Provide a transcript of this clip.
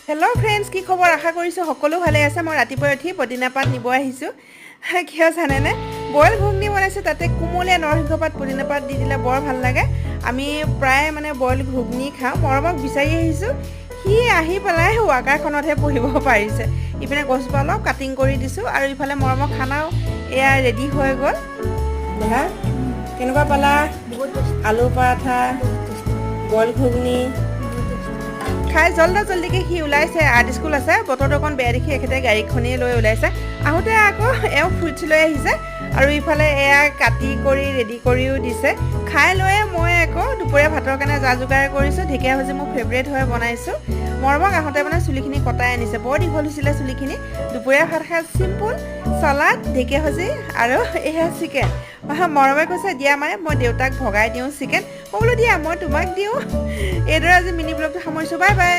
Hello' friends, কি খবৰ? আশা কৰিছোঁ সকলো ভালে আছে। মই ৰাতিপুৱা উঠি পদিনা পাত নিব আহিছোঁ। কিয় জানেনে? বইল ঘুগনি বনাইছোঁ, তাতে কোমলীয়া নৰসিংহ পাত পদিনা পাত দি দিলে বৰ ভাল লাগে। আমি প্ৰায় বইল ঘুগনি খাওঁ। মৰমক বিচাৰি আহিছোঁ, সি আহি পেলাই ৱাকাৰখনতহে পঢ়িব পাৰিছে। ইপিনে গছজোপা অলপ কাটিং কৰি দিছোঁ আৰু ইফালে মৰমৰ খানাও এয়া ৰেডি হৈ গ'ল। দেহা কেনেকুৱা পালা? আলু পৰাঠা, বইল ঘুগনি খাই জল্দিকৈ সি ওলাইছে। আৰ্ট স্কুল আছে, বতৰটো অকণ বেয়া দেখি এখেতে গাড়ীখনেই লৈ ওলাইছে। আহোঁতে আকৌ এওঁ ফ্ৰুটছ লৈ আহিছে আৰু ইফালে এয়া কাটি কৰি ৰেডি কৰিও দিছে। খাই লৈয়ে মই আকৌ দুপৰীয়া ভাতৰ কাৰণে যা যোগাৰ কৰিছোঁ। ঢেকীয়া ভাজি মোৰ ফেভৰেট হয়, বনাইছোঁ। মৰমক আহোঁতে চুলিখিনি কটাই আনিছে, বৰ দীঘল হৈছিলে চুলিখিনি। দুপৰীয়া ভাত খাই চিম্পুল চালাড, ঢেকীয়া ভাজি আৰু এয়া চিকেন। মৰমে কৈছে, দিয়া মায়ে মই দেউতাক ভগাই দিওঁ চিকেন। মই বোলো দিয়া, মই তোমাক দিওঁ। এইদৰে আজি মিনি ব্লগটো সামৰিছোঁ। Bye bye.